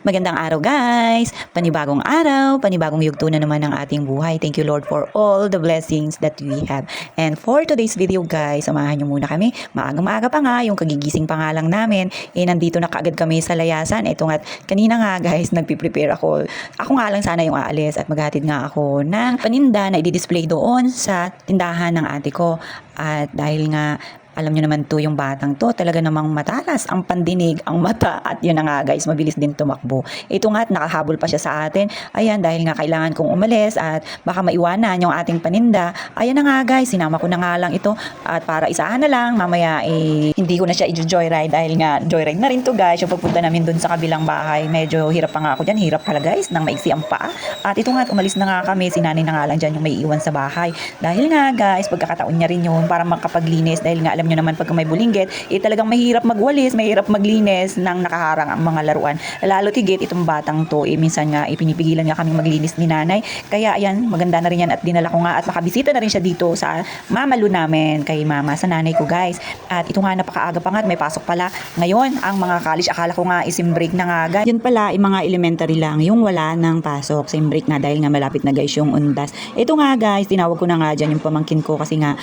Magandang araw guys! Panibagong araw, panibagong yugto na naman ng ating buhay. Thank you Lord for all the blessings that we have. And for today's video guys, samahan nyo muna kami. Maaga-maaga pa nga, yung kagigising pa nga lang namin. Nandito na kaagad kami sa layasan. Ito nga, kanina nga guys, nagpiprepare ako. Ako nga lang sana yung aalis at maghatid nga ako ng paninda na i-display doon sa tindahan ng ate ko. At dahil nga alam nyo naman to, yung batang to, talaga namang matalas ang pandinig, ang mata, at yun na nga guys, mabilis din tumakbo. Ito nga, nakahabol pa siya sa atin. Ayan, dahil nga kailangan kong umalis at baka maiwanan yung ating paninda. Ayan na nga guys, sinama ko na nga lang ito at para isahan na lang, mamaya hindi ko na siya i-joyride dahil nga joyride na rin to guys. Yung pagpunta namin dun sa kabilang bahay, medyo hirap pa nga ako dyan, hirap pala guys, nang maiksi ang paa. At ito nga, umalis na nga kami, sinanay na nga lang dyan yung may iwan sa bahay. Dahil nga guys, pagkakataon niya rin yun para makapaglinis dahil nga alam nyo naman pagka may bulinggit, talagang mahirap magwalis, mahirap maglinis nang nakaharang ang mga laruan. Lalo tigit itong batang to, minsan nga pinipigilan nga kaming maglinis ni nanay. Kaya ayan, maganda na rin yan at dinala ko nga at makabisita na rin siya dito sa mama Lu namin, kay mama, sa nanay ko guys. At ito nga, napakaaga pa nga at may pasok pala ngayon ang mga college. Akala ko nga isim break na nga guys. Yun pala, yung mga elementary lang, yung wala ng pasok, sim break na dahil nga malapit na guys yung undas. Ito nga guys, tinawag ko na nga dyan yung pamangkin ko kasi nga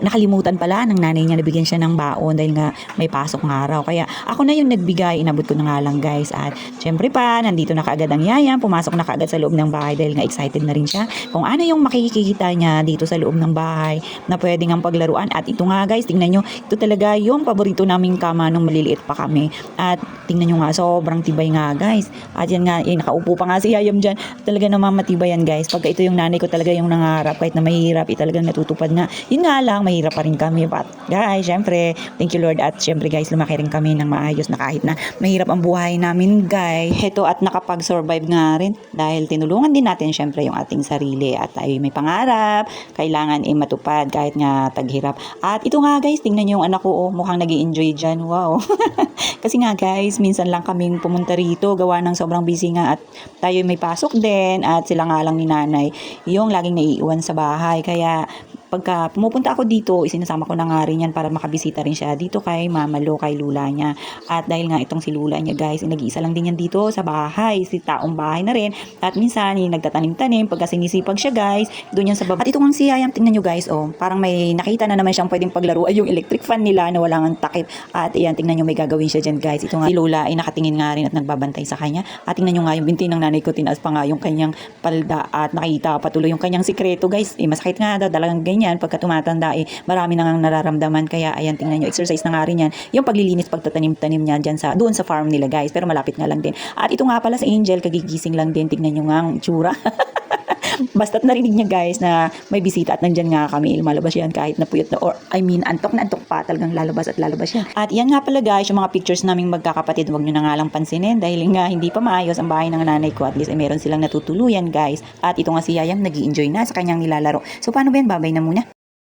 nakalimutan pala ng nanay niya, nabigyan siya ng baon dahil nga may pasok ng araw. Kaya ako na yung nagbigay, inabot ko na nga lang guys. At syempre pa, nandito na kaagad ang yaya, pumasok na kaagad sa loob ng bahay dahil nga excited na rin siya kung ano yung makikita niya dito sa loob ng bahay na pwede nga paglaruan. At ito nga guys, tingnan nyo, ito talaga yung paborito naming kama nung maliliit pa kami. At tingnan nyo nga, sobrang tibay nga guys. At yan nga, nakaupo pa nga si Yayam dyan. Talaga naman matibay yan guys. Pagka ito yung nanay ko talaga yung nangarap, kahit na mahirap, talagang natutupad nga. Yun nga lang, mahirap pa rin kami. But guys, syempre, thank you Lord. At syempre guys, lumaki rin kami ng maayos na kahit na mahirap ang buhay namin guys. Heto, at nakapag-survive nga rin dahil tinulungan din natin syempre yung ating sarili at ay may pangarap, kailangan matupad kahit nga taghirap. At ito nga guys, tingnan nyo yung anak ko, mukhang nag-i-enjoy dyan. Wow. Kasi nga guys, minsan lang kaming pumunta rito, gawa ng sobrang busy nga at tayo may pasok din at sila nga lang ni nanay yung laging naiiwan sa bahay. Kaya pagka pumupunta ako dito, isinasama ko na nga rin yan para makabisita rin siya dito kay Mama Lu, kay Lula niya. At dahil nga itong si Lula niya guys, nag-iisa lang din yan dito sa bahay, si taong bahay na rin. At minsan, nagtatanim-tanim, pagka sinisipag siya guys, doon yan sa baba. At ito nga si Yayam, tingnan nyo guys, parang may nakita na naman siyang pwedeng paglaruan yung electric fan nila na walang takip. At ayan, tingnan nyo, may gagawin siya dyan guys. Ito nga, si Lula ay nakatingin nga rin at nagbabantay sa kanya. At tingnan nyo nga, yung binti ng nanay ko, tinaas pa nga yung kanyang palda at nakita patuloy yung kanyang sikreto guys. Masakit nga daw, talagang ganyan pagka tumatanda marami nang nararamdaman. Kaya ayan, tingnan nyo, exercise na nga rin yan yung paglilinis, pagtatanim-tanim niya dyan doon sa farm nila guys, pero malapit nga lang din. At ito nga pala sa Angel, kagigising lang din, tingnan nyo nga ang tsura. Basta't narinig niya guys na may bisita at nandyan nga kami, lumalabas yan kahit napuyot na, or antok na antok pa, talagang lalabas at lalabas yan. At yan nga pala guys, yung mga pictures naming magkakapatid, huwag nyo na nga lang pansinin dahil nga hindi pa maayos ang bahay ng nanay ko. At least meron silang natutuluyan guys. At ito nga si Yayam, nag-i-enjoy na sa kanyang nilalaro. So paano ba yan, babay na muna.